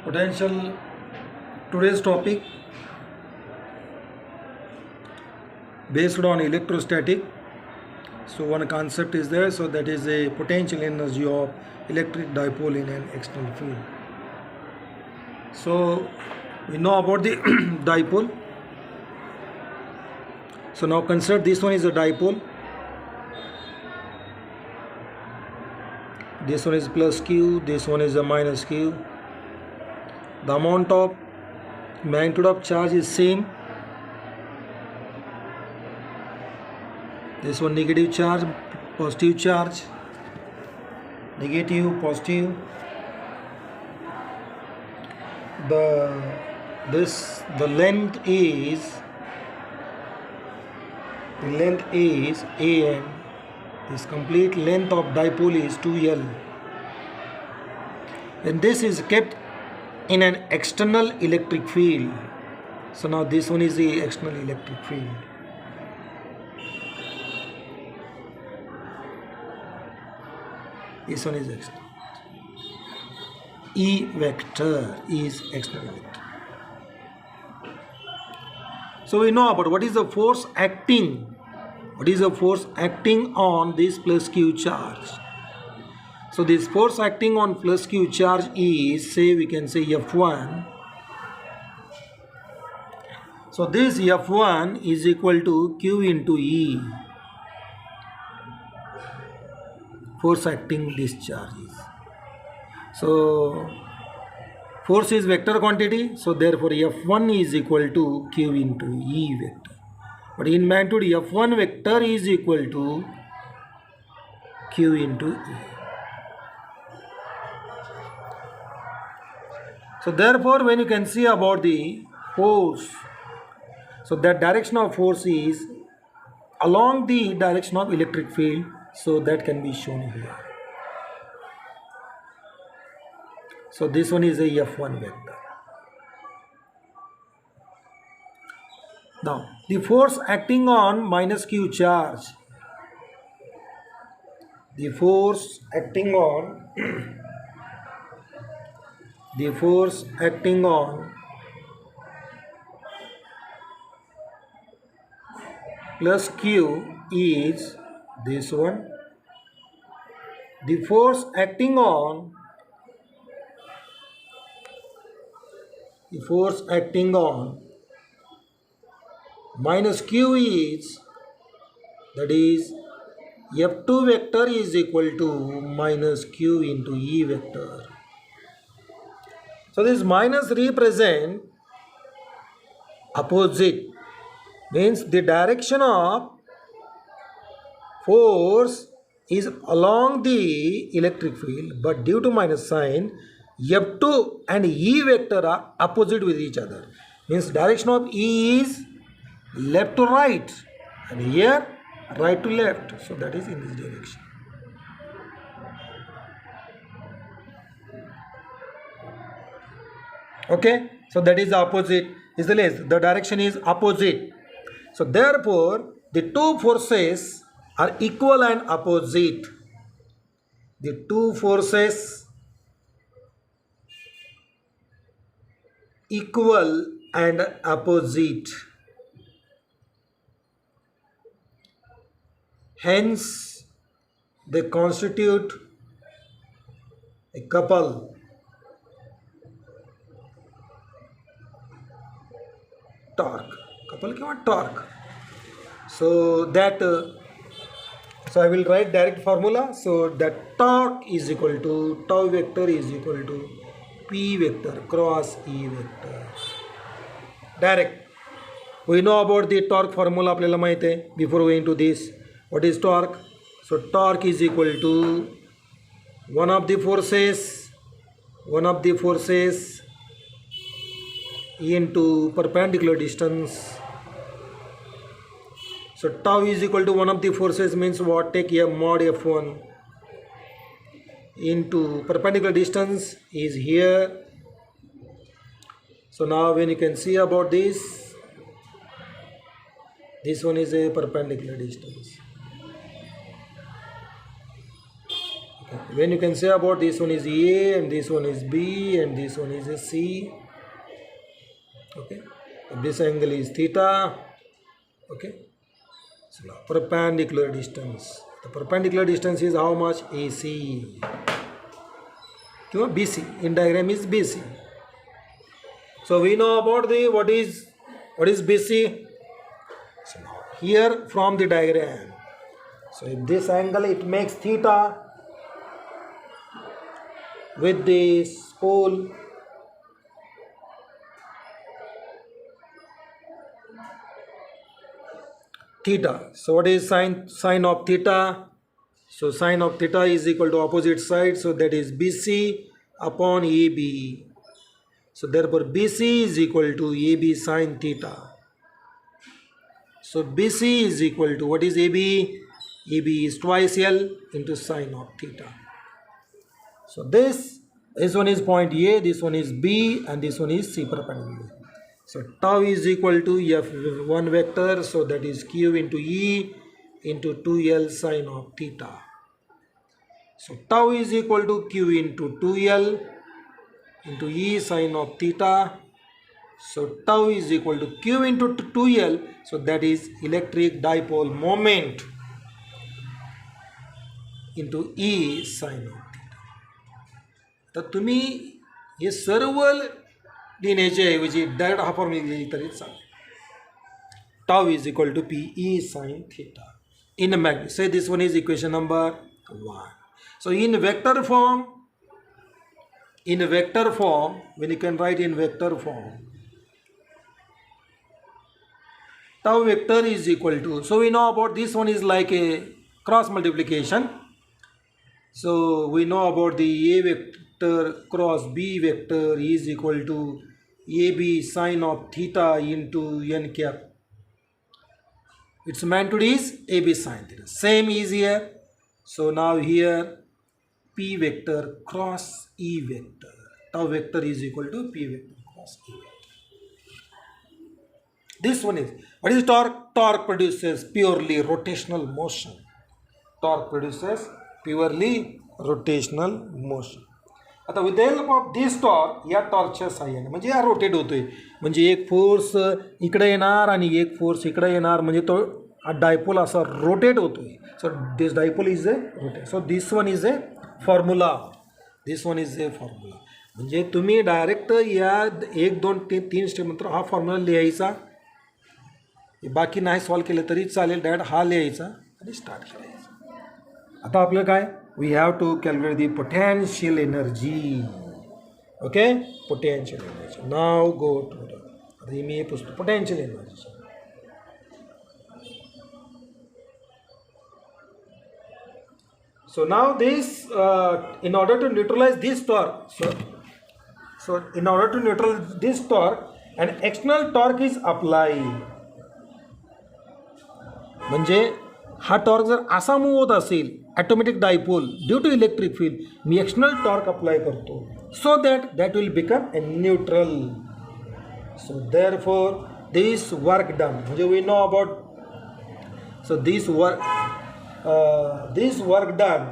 Potential, today's topic based on electrostatic. So one concept is there, so that is a potential energy of electric dipole in an external field. So we know about the dipole. So now consider this one is a dipole, this one is plus q, this one is a minus q. The amount of magnitude of charge is same. This one negative charge, positive charge, negative, positive. The length is a, and this complete length of dipole is 2l. And this is kept in an external electric field. So now this one is the external electric field. This one is external. E vector is external electric. So we know about what is the force acting. What is the force acting on this plus q charge? So this force acting on plus q charge is, say we can say F1. So this F1 is equal to Q into E. Force acting this charge is. So force is vector quantity, so therefore F1 is equal to Q into E vector. But in magnitude F1 vector is equal to Q into E. So therefore when you can see about the force, so that direction of force is along the direction of electric field, so that can be shown here. So this one is a F1 vector. Now the force acting on minus q charge, the force acting on plus q is this one. The force acting on minus q is, that is F2 vector is equal to minus q into E vector. So this minus represent opposite, means the direction of force is along the electric field, but due to minus sign F2 and E vector are opposite with each other, means direction of E is left to right and here right to left, so that is in this direction. Okay, so that is the opposite, is the direction is opposite. So therefore the two forces are equal and opposite. The two forces equal and opposite. Hence they constitute a couple. Torque. Couple क्या torque. So that so I will write direct formula. So that torque is equal to tau vector is equal to P vector cross E vector. Direct. We know about the torque formula आपल्याला माहित आहे. Before going to this, what is torque? So torque is equal to one of the forces into perpendicular distance. So tau is equal to one of the forces, means what? Take a mod F1 into perpendicular distance is here. So now when you can see about this one is a perpendicular distance. You When you can say about this one is A and this one is B and this one is a C. Okay, this angle is theta. Okay, so now perpendicular distance. The perpendicular distance is how much? AC. BC. In diagram is BC. So we know about the what is BC. So now here from the diagram. So if this angle it makes theta with this pole, theta. So what is sine of theta? So sine of theta is equal to opposite side. So that is BC upon AB. So therefore BC is equal to AB sine theta. So BC is equal to what is AB? AB is twice L into sine of theta. So this one is point A, this one is B, and this one is C perpendicular. So tau is equal to F1 vector, so that is Q into E into 2L sine of theta. So tau is equal to Q into 2L into E sine of theta. So tau is equal to Q into 2L, so that is electric dipole moment into E sine of theta. तर तुम्ही हे सर्व लिहिण्याच्या ऐवजी direct हा formula लिहिली तरी चालेल. Tau is equal to PE sine theta in a magnitude. Say this one is equation number 1. So in vector form, when you can write in vector form, tau vector is equal to, so we know about this one is like a cross multiplication. So we know about the A vector cross B vector is equal to AB sine of theta into n cap. Its magnitude is AB sine theta. Same is here. So now here P vector cross E vector. Tau vector is equal to P vector cross E vector. This one is, what is torque? Torque produces purely rotational motion. Torque produces purely rotational motion. आता with the help of this torque, या टॉर्कच्या साह्याने म्हणजे हा rotate होतोय, म्हणजे एक force इकडे येणार आणि एक फोर्स इकडे येणार, म्हणजे तो डायपोल असा रोटेट होतोय. So this dipole is a rotate. So this one is a formula. म्हणजे तुम्ही डायरेक्ट या 1 2 3 स्टेप नंतर हा फॉर्म्युला लिहायचा, बाकी नाही सॉल्व केलं तरी चालेल, डायरेक्ट हा लिहायचा आणि स्टार्ट करायचा. आता आपलं काय, we have to calculate the potential energy. Okay, potential energy. Now go to the potential energy. So now this in order to neutralize this torque, so in order to neutralize this torque, an external torque is applied. म्हणजे हा torque जर असा move होत असेल, automatic dipole due to electric field, मी external torque apply करतो, so that will become a neutral. So therefore this work done, म्हणजे we know about, so this work done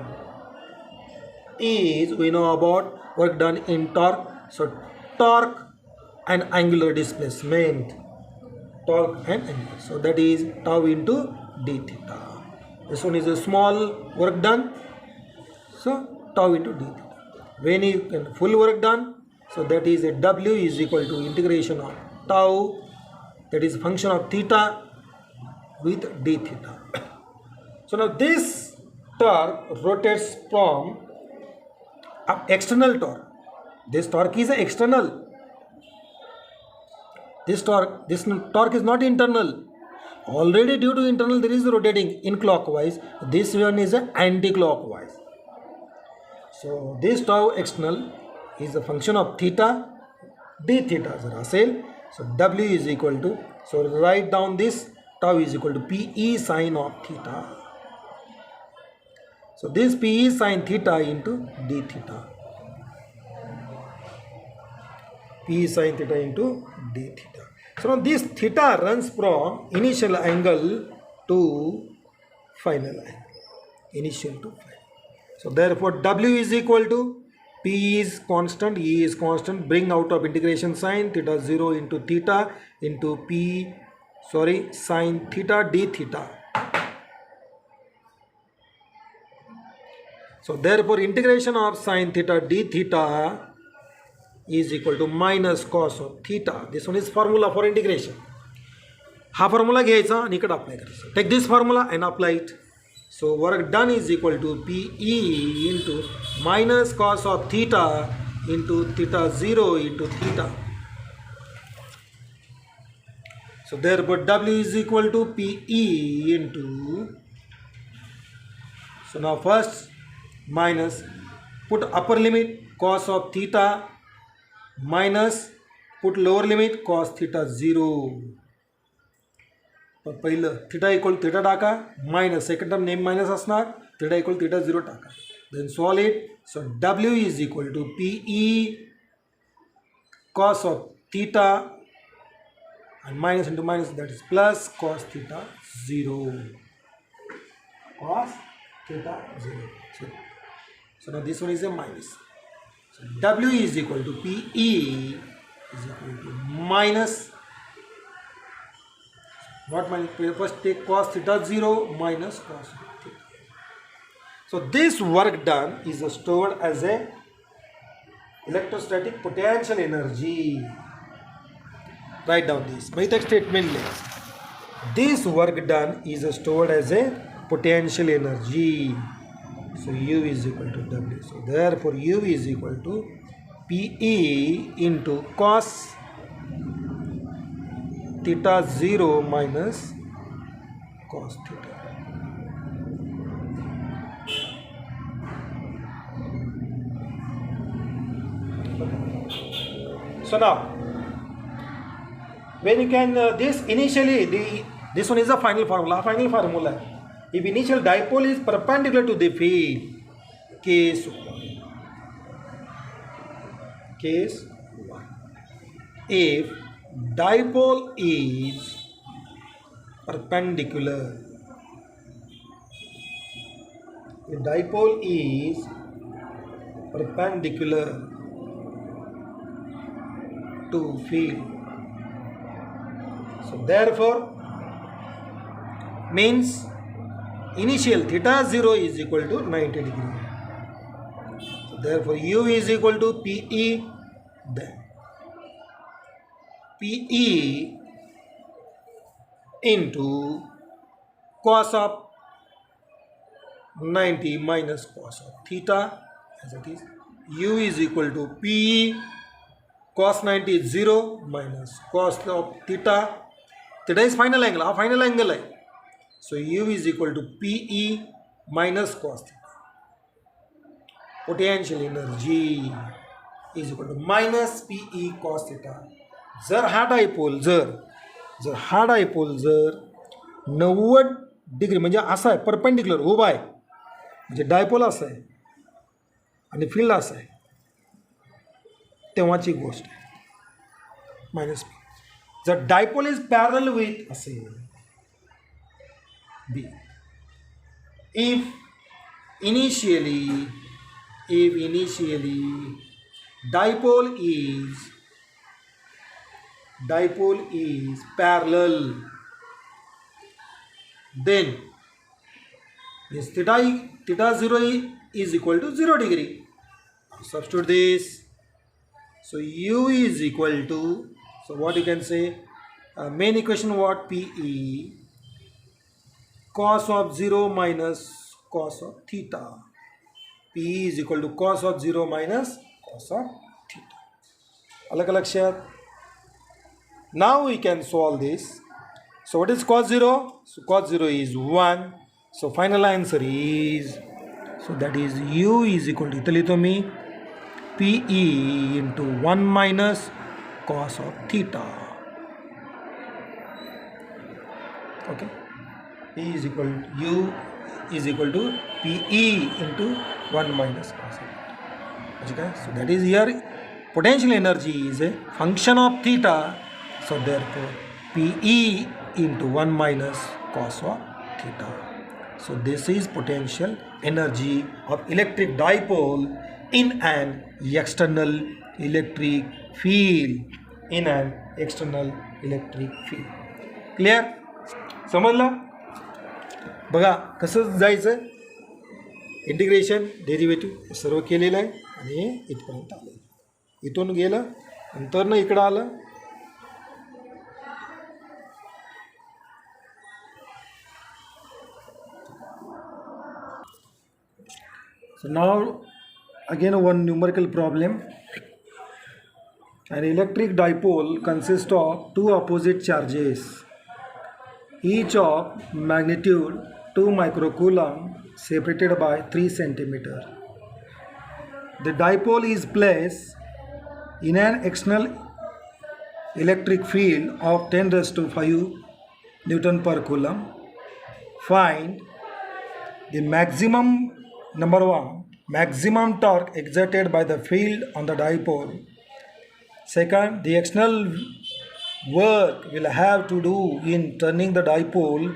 is, we know about work done in torque. So torque and angular displacement, torque and angular, so that is tau into d theta. This one is a small work done, so tau into d theta. When you can full work done, so that is a W is equal to integration of tau, that is function of theta with d theta. So now this torque rotates from external torque. This torque is external. This torque is not internal. Already due to internal there is rotating in clockwise. This one is anti-clockwise. So this tau external is a function of theta, d theta जर असेल, so W is equal to, so write down this tau is equal to PE sine of theta. So this PE sine theta into d theta. PE sine theta into d theta. So now this theta runs from initial angle to final angle. Initial to final. So therefore W is equal to P is constant, E is constant, bring out of integration sign, theta 0 into theta into sin theta d theta. So therefore integration of sin theta d theta is equal to minus cos of theta. This one is formula for integration. हा formula घ्यायचा आणि इकडे apply करायचा. Take this formula and apply it. So work done is equal to P E into minus cos of theta into theta 0 into theta. So therefore W is equal to PE into, so now first minus, put upper limit cos of theta minus put lower limit cos theta 0. पहिलं theta equal theta टाका minus second term name minus असणार theta equal theta 0 टाका then solve it. So W is equal to PE cos of theta and minus into minus, that is plus cos theta 0. Cos theta 0. So now this one is a minus. So W is equal to PE is equal to minus, what minus, first take cos theta 0 minus cos theta. So this work done is stored as a electrostatic potential energy. Write down this. My text statement. This work done is stored as a potential energy. So U is equal to W. So therefore U is equal to PE into cos theta 0 minus cos theta. So now, when you can this initially this one is the final formula. If initial dipole is perpendicular to the field, case 1. If dipole is perpendicular, to field, so therefore means initial theta 0 is equal to 90 degree. So therefore U is equal to PE, then PE into cos of 90 minus cos of theta, as it is. U is equal to PE cos 90 is 0 minus cos of theta. Theta is final angle. Final angle hai. So U is equal to PE minus cos theta. Potential energy is equal to minus PE cos theta. जर हा dipole जर 90 degree म्हणजे असा आहे perpendicular उभा आहे म्हणजे dipole असा आहे आणि फील्ड असा आहे तेव्हाची गोष्ट आहे मायनस पी. जर डायपोल इज पॅरल विथ असेल B. If initially dipole is parallel, then this theta 0 is equal to 0 degree. Substitute this. So U is equal to, so what you can say, main equation what, PE cos of 0 minus cos of theta. PE is equal to cos of 0 minus cos of theta. अलग लक्षात. Now we can solve this. So what is cos 0? So cos 0 is 1. So final answer is, so that is U is equal to, इतने तो मी PE into 1 minus cos of theta. Okay. U is equal to PE into 1 minus cos of theta. Okay. So that is here potential energy is a function of theta. So therefore PE into 1 minus cos of theta. So this is potential energy of electric dipole in an external electric field. In an external electric field. Clear? समजलं? बघा कसं जायचं, integration derivative सर्व केलेलं आहे आणि इथपर्यंत आलं. इथून गेलं नंतर ना इकडं आलं. So now again one numerical problem. An electric dipole consists of two opposite charges, each of magnitude 2 microcoulomb, separated by 3 centimeter. The dipole is placed in an external electric field of 10 raised to 5 Newton per coulomb. Find the maximum, number 1, maximum torque exerted by the field on the dipole. Second, the external work will have to do in turning the dipole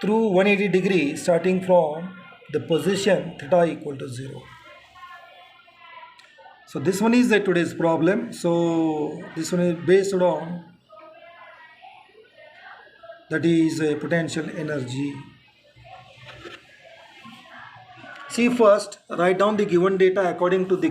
through 180 degrees starting from the position theta equal to 0. So this one is today's problem. So this one is based on that is a potential energy. See, first write down the given data according to the